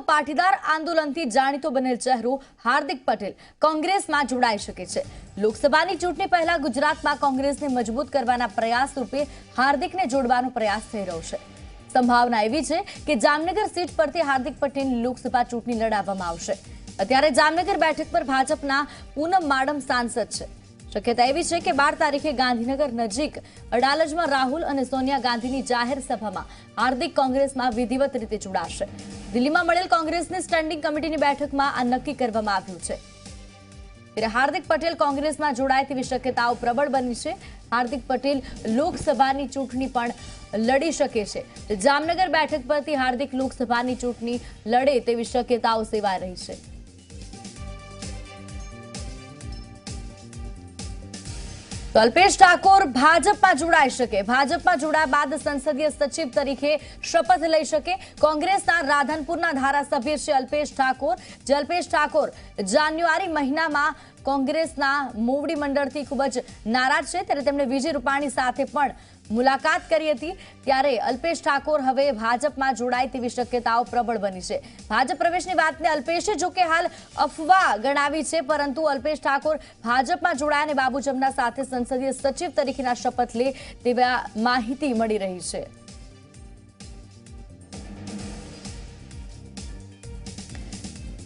પાટીદાર આંદોલનથી જાણીતો બનેલ ચહેરો હાર્દિક પટેલ કોંગ્રેસમાં જોડાઈ શકે છે। લોકસભાની ચૂંટણી પહેલા ગુજરાતમાં કોંગ્રેસને મજબૂત કરવાના પ્રયાસ રૂપે હાર્દિકને જોડવાનો પ્રયાસ થઈ રહ્યો છે। સંભાવના એવી છે કે જામનગર સીટ પરથી હાર્દિક પટેલની લોકસભા ચૂંટણી લડાવવામાં આવશે। અત્યારે જામનગર બેઠક પર ભાજપના પૂનમ માડમ સાંસદ છે। શક્યતા એવી છે કે 12 તારીખે ગાંધીનગર નજીક અડાલજમાં રાહુલ અને સોનિયા ગાંધીની જાહેર સભામાં હાર્દિક કોંગ્રેસમાં વિધિવત રીતે જોડાશે। દિલ્હીમાં મળેલ કોંગ્રેસની સ્ટેન્ડિંગ કમિટીની બેઠકમાં આ નક્કી કરવામાં આવ્યું છે। ત્યારે હાર્દિક પટેલ કોંગ્રેસમાં જોડાય તેવી શક્યતાઓ પ્રબળ બની છે। હાર્દિક પટેલ લોકસભાની ચૂંટણી પણ લડી શકે છે। જામનગર બેઠક પરથી હાર્દિક લોકસભાની ચૂંટણી લડે તેવી શક્યતાઓ સેવાઈ રહી છે। તો અલ્પેશ ઠાકોર ભાજપમાં જોડાઈ શકે। ભાજપમાં જોડાયા બાદ સંસદીય સચિવ તરીકે શપથ લઈ શકે। કોંગ્રેસના રાધનપુરના ધારાસભ્ય છે અલ્પેશ ઠાકોર। અલ્પેશ ઠાકોર જાન્યુઆરી મહિનામાં કોંગ્રેસના મોવડી મંડળથી ખૂબ જ નારાજ છે, ત્યારે તેમણે વિજય રૂપાણી સાથે પણ મુલાકાત કરી હતી। ત્યારે અલ્પેશ ઠાકોર હવે ભાજપમાં જોડાય તેવી શક્યતાઓ પ્રબળ બની છે। ભાજપ પ્રવેશની વાતને અલ્પેશે જો કે હાલ અફવા ગણાવી છે, પરંતુ અલ્પેશ ઠાકોર ભાજપમાં જોડાયા અને બાબુ જમના સાથે સંસદીય સચિવ તરીકેના શપથ લે તેવી માહિતી મળી રહી છે।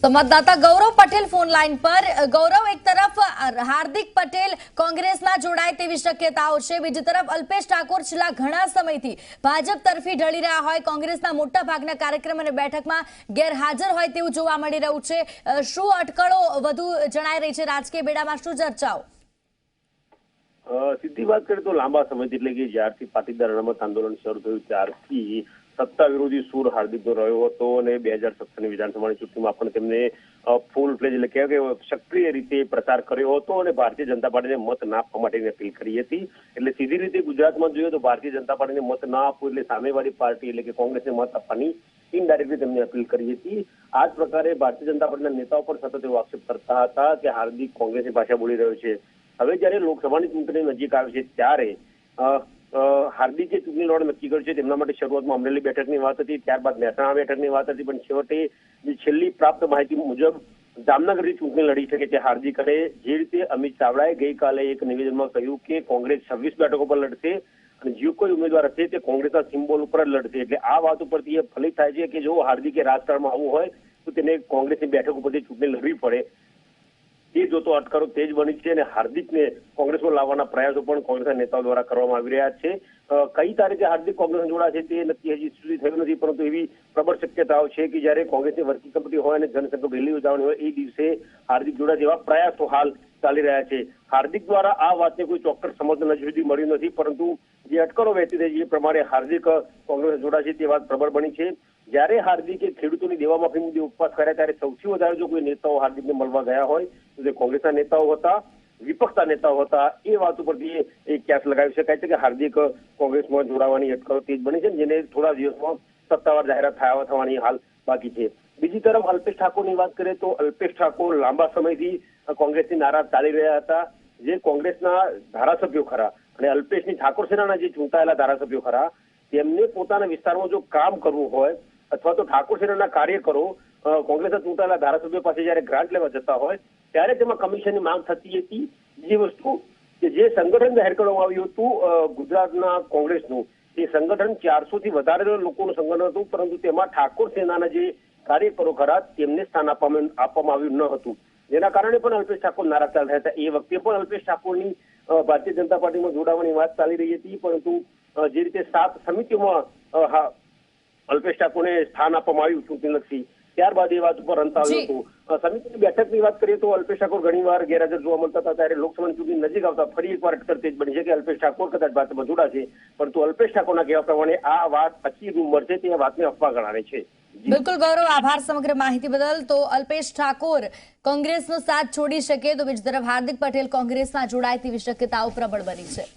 संवाददाता गौरव पटेल फोन लाइन पर। गौरव, एक तरफ हार्दिक पटेल कांग्रेसમાં જોડાય તેવી શક્યતાઓ છે, બીજી તરફ અલ્પેશ ઠાકોર છેલ્લા ઘણા સમયથી ભાજપ તરફી ઢળી રહ્યા હોય, કોંગ્રેસના મોટા ભાગના કાર્યક્રમ અને બેઠકમાં ગેરહાજર હોય તેવું જોવા મળી રહ્યું છે। શું અટકળો વધુ જણાઈ રહી છે? રાજકીય બેડામાં શું ચર્ચાઓ? સીધી વાત કરીએ તો લાંબા સમયથી એટલે કે જ્યારથી પાટીદાર અનામત આંદોલન શરૂ થયું ત્યારથી સત્તા વિરોધી સૂર હાર્દિકનો રહ્યો હતો અને 2017ની વિધાનસભાની ચૂંટણીમાં પણ તેમને ફૂલ ફ્લેજ એટલે કહેવાય કે સક્રિય રીતે પ્રચાર કર્યો હતો અને ભારતીય જનતા પાર્ટીને મત ના આપવા માટેની અપીલ કરી હતી। એટલે સીધી રીતે ગુજરાતમાં જોઈએ તો ભારતીય જનતા પાર્ટીને મત ના આપવું એટલે સામેવાળી પાર્ટી એટલે કે કોંગ્રેસને મત આપવાની ઇનડાયરેક્ટલી તેમણે અપીલ કરી હતી। આ જ પ્રકારે ભારતીય જનતા પાર્ટીના નેતાઓ પણ સતત એવો આક્ષેપ કરતા હતા કે હાર્દિક કોંગ્રેસની ભાષા બોલી રહ્યો છે। હવે જયારે લોકસભાની ચૂંટણી નજીક આવે છે ત્યારે હાર્દિકે ચૂંટણી લડવાનું નક્કી કર્યું છે। તેમના માટે શરૂઆતમાં અમરેલી બેઠકની વાત હતી, ત્યારબાદ મહેસાણા બેઠકની વાત હતી, પણ છેવટે જે છેલ્લી પ્રાપ્ત માહિતી મુજબ જામનગરની ચૂંટણી લડી શકે છે હાર્દિક। અને જે રીતે અમિત ચાવડાએ ગઈકાલે એક નિવેદનમાં કહ્યું કે કોંગ્રેસ 26 બેઠકો પર લડશે અને જે કોઈ ઉમેદવાર હશે તે કોંગ્રેસના સિમ્બોલ ઉપર જ લડશે। એટલે આ વાત ઉપરથી એ ફલિત થાય છે કે જો હાર્દિકે રાજકારણમાં આવવું હોય તો તેને કોંગ્રેસની બેઠક ઉપરથી ચૂંટણી લડવી પડે। એ જોતો અટકારો તેજ બની છે અને હાર્દિકને કોંગ્રેસમાં લાવવાના પ્રયાસો પણ કોંગ્રેસના નેતાઓ દ્વારા કરવામાં આવી રહ્યા છે। કઈ તારીખે હાર્દિક કોંગ્રેસમાં જોડાશે તે નક્કી હજી સુધી થયું નથી, પરંતુ એવી પ્રબળ શક્યતાઓ છે કે જ્યારે કોંગ્રેસની વર્કિંગ કમિટી હોય અને જનસંઘ રેલી યોજવાની હોય એ દિવસે હાર્દિક જોડાય તેવા પ્રયાસો હાલ ચાલી રહ્યા છે। હાર્દિક દ્વારા આ વાતને કોઈ ચોક્કસ સમર્થન હજી સુધી મળ્યું નથી, પરંતુ જે અટકળો વહેતી થઈ એ પ્રમાણે હાર્દિક કોંગ્રેસ જોડાશે તે વાત પ્રબળ બની છે। જ્યારે હાર્દિકે ખેડૂતોની દેવા માફી મુદ્દે ઉપવાસ કર્યા ત્યારે સૌથી વધારે જો કોઈ નેતાઓ હાર્દિકને મળવા ગયા હોય તો તે કોંગ્રેસના નેતાઓ હતા, વિપક્ષના નેતાઓ હતા। એ વાત ઉપરથી એક ક્યાસ લગાવી શકાય છે કે હાર્દિક કોંગ્રેસમાં જોડાવાની અટકળો તેજ બની છે, જેને થોડા દિવસમાં સત્તાવાર જાહેરાત થવાની હાલ બાકી છે। બીજી તરફ અલ્પેશ ઠાકોરની વાત કરીએ તો અલ્પેશ ઠાકોર લાંબા સમયથી કોંગ્રેસની નારાજ ચાલી રહ્યા હતા। જે કોંગ્રેસના ધારાસભ્યો ખરા અને અલ્પેશની ઠાકોર સેનાના જે ચૂંટાયેલા ધારાસભ્યો ખરા તેમને પોતાના વિસ્તારમાં જો કામ કરવું હોય અથવા તો ઠાકોર સેનાના કાર્યકરો કોંગ્રેસના ચૂંટાયેલા ધારાસભ્યો પાસે જયારે ગ્રાન્ટ લેવા જતા હોય ત્યારે તેમાં કમિશનની માંગ થતી હતી। જે વસ્તુ કે જે સંગઠન જાહેર કરવામાં આવ્યું હતું ગુજરાતના કોંગ્રેસનું, એ સંગઠન 400 થી વધારે લોકોનું સંગઠન હતું, પરંતુ તેમાં ઠાકોર સેનાના જે કાર્યકરો ખરા તેમને સ્થાન આપવામાં આવ્યું ન હતું, જેના કારણે પણ અલ્પેશ ઠાકોર નારાજ ચાલ રહ્યા હતા। એ વખતે પણ અલ્પેશ ઠાકોરની ભારતીય જનતા પાર્ટીમાં જોડાવાની વાત ચાલી રહી હતી, પરંતુ જે રીતે 7 સમિતિઓમાં અલ્પેશ ઠાકોરને સ્થાન આપવામાં આવ્યું ચૂંટણીલક્ષી, ત્યારબાદ એ વાત ઉપર અંત આવ્યો હતો। સમિતિની બેઠકની વાત કરીએ તો અલ્પેશ ઠાકોર ઘણીવાર ગેરહાજર જોવા મળતા હતા, ત્યારે લોકસભાની ચૂંટણી નજીક આવતા ફરી એકવાર અટકળ તેજ બની છે કે અલ્પેશ ઠાકોર કદાચ ભાજપમાં જોડાશે, પરંતુ અલ્પેશ ઠાકોરના કહેવા પ્રમાણે આ વાત અચી રૂમર છે, તે વાતને અફવા ગણાવે છે। બિલકુલ ગૌરવ, આભાર સમગ્ર માહિતી બદલ। તો અલ્પેશ ઠાકોર કોંગ્રેસનો સાથ છોડી શકે તો બીજી તરફ હાર્દિક પટેલ કોંગ્રેસમાં જોડાય તેવી શક્યતાઓ પ્રબળ બની છે।